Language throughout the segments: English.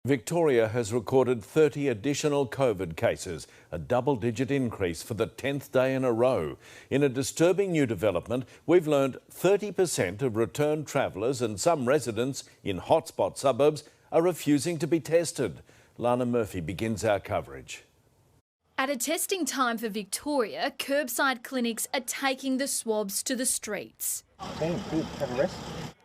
Victoria has recorded 30 additional COVID cases, a double-digit increase for the 10th day in a row. In a disturbing new development, we've learned 30% of returned travellers and some residents in hotspot suburbs are refusing to be tested. Lana Murphy begins our coverage. At a testing time for Victoria, curbside clinics are taking the swabs to the streets. Good. Have a rest.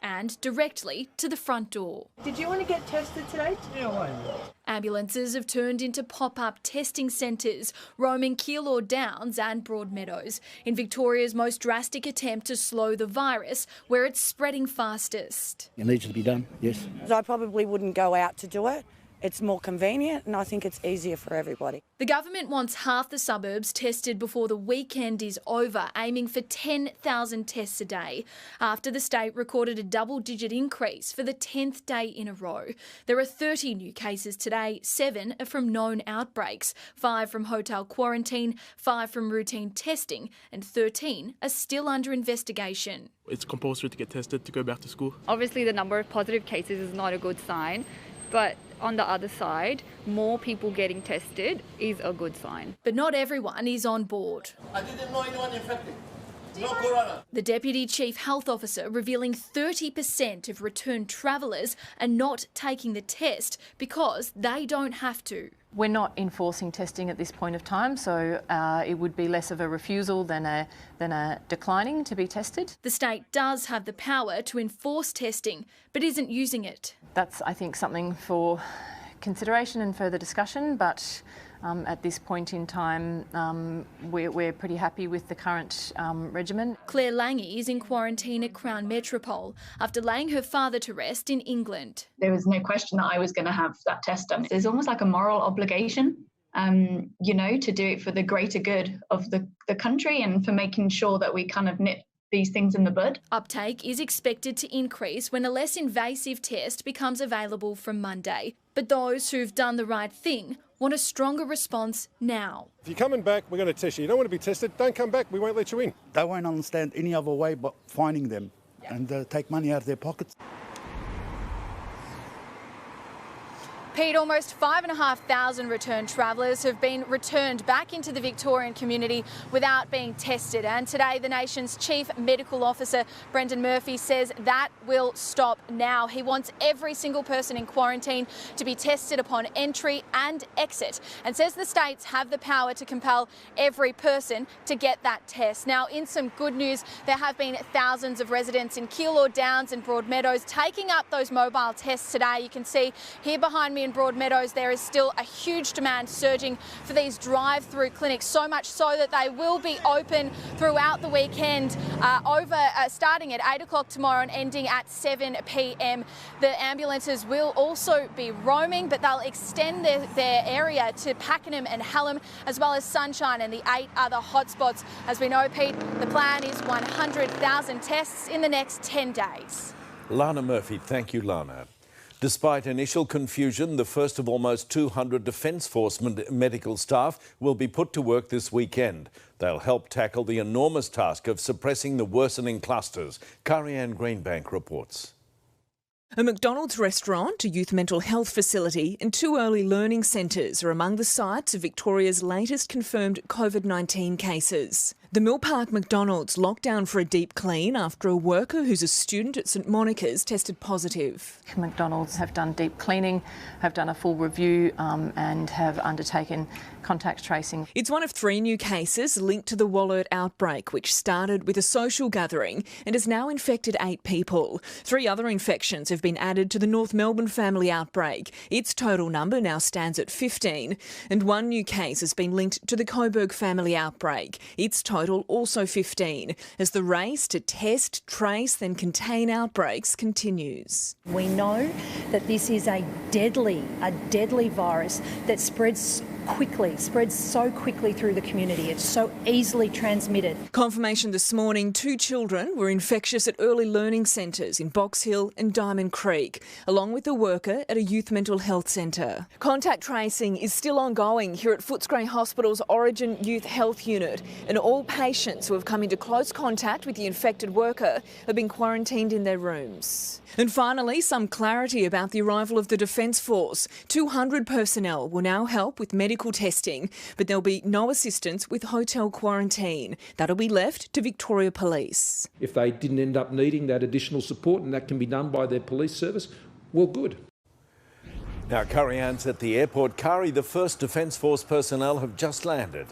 And directly to the front door. Did you want to get tested today? Yeah, why not? Ambulances have turned into pop-up testing centres, roaming Keilor Downs and Broadmeadows, in Victoria's most drastic attempt to slow the virus, where it's spreading fastest. It needs to be done, yes. I probably wouldn't go out to do it. It's more convenient and I think it's easier for everybody. The government wants half the suburbs tested before the weekend is over, aiming for 10,000 tests a day, after the state recorded a double-digit increase for the 10th day in a row. There are 30 new cases today, 7 are from known outbreaks, 5 from hotel quarantine, 5 from routine testing, and 13 are still under investigation. It's compulsory to get tested to go back to school. Obviously, the number of positive cases is not a good sign, but on the other side, more people getting tested is a good sign. But not everyone is on board. I didn't know anyone infected. No corona. The Deputy Chief Health Officer revealing 30% of returned travellers are not taking the test because they don't have to. We're not enforcing testing at this point of time, so it would be less of a refusal than a declining to be tested. The state does have the power to enforce testing, but isn't using it. That's, I think, something for consideration and further discussion, but at this point in time, we're pretty happy with the current regimen. Claire Lange is in quarantine at Crown Metropole after laying her father to rest in England. There was no question that I was going to have that test done. There's almost like a moral obligation, to do it for the greater good of the country and for making sure that we kind of nip these things in the bud. Uptake is expected to increase when a less invasive test becomes available from Monday. But those who've done the right thing want a stronger response now. If you're coming back, we're going to test you. You don't want to be tested, don't come back, we won't let you in. They won't understand any other way but fining them and take money out of their pockets. Pete, almost 5,500 returned travellers have been returned back into the Victorian community without being tested. And today, the nation's Chief Medical Officer, Brendan Murphy, says that will stop now. He wants every single person in quarantine to be tested upon entry and exit, and says the states have the power to compel every person to get that test. Now, in some good news, there have been thousands of residents in Keilor Downs and Broadmeadows taking up those mobile tests today. You can see here behind me in Broadmeadows, there is still a huge demand surging for these drive-through clinics, so much so that they will be open throughout the weekend, starting at 8 o'clock tomorrow and ending at 7 p.m. The ambulances will also be roaming, but they'll extend their area to Pakenham and Hallam, as well as Sunshine and the 8 other hotspots. As we know, Pete, the plan is 100,000 tests in the next 10 days. Lana Murphy, thank you, Lana. Despite initial confusion, the first of almost 200 Defence Force medical staff will be put to work this weekend. They'll help tackle the enormous task of suppressing the worsening clusters. Karianne Greenbank reports. A McDonald's restaurant, a youth mental health facility and 2 early learning centres are among the sites of Victoria's latest confirmed COVID-19 cases. The Mill Park McDonald's locked down for a deep clean after a worker who's a student at St Monica's tested positive. McDonald's have done deep cleaning, have done a full review and have undertaken contact tracing. It's one of 3 new cases linked to the Wollert outbreak, which started with a social gathering and has now infected 8 people. 3 other infections have been added to the North Melbourne family outbreak. Its total number now stands at 15. And 1 new case has been linked to the Coburg family outbreak. Its total also 15, as the race to test, trace then contain outbreaks continues. We know that this is a deadly virus that spreads quickly, spreads so quickly through the community. It's so easily transmitted. Confirmation this morning, 2 children were infectious at early learning centres in Box Hill and Diamond Creek, along with a worker at a youth mental health centre. Contact tracing is still ongoing here at Footscray Hospital's Origin Youth Health Unit, and all patients who have come into close contact with the infected worker have been quarantined in their rooms. And finally, some clarity about the arrival of the Defence Force. 200 personnel will now help with medical testing, but there'll be no assistance with hotel quarantine. That'll be left to Victoria Police. If they didn't end up needing that additional support and that can be done by their police service, well, good. Now, Curry Ann's at the airport. Kari, the first Defence Force personnel have just landed.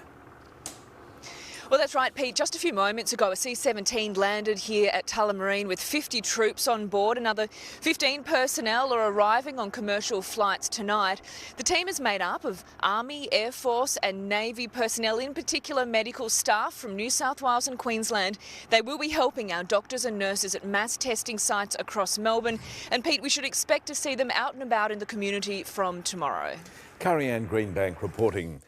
Well, that's right, Pete. Just a few moments ago, a C-17 landed here at Tullamarine with 50 troops on board. Another 15 personnel are arriving on commercial flights tonight. The team is made up of Army, Air Force and Navy personnel, in particular medical staff from New South Wales and Queensland. They will be helping our doctors and nurses at mass testing sites across Melbourne. And Pete, we should expect to see them out and about in the community from tomorrow. Curry Ann Greenbank reporting.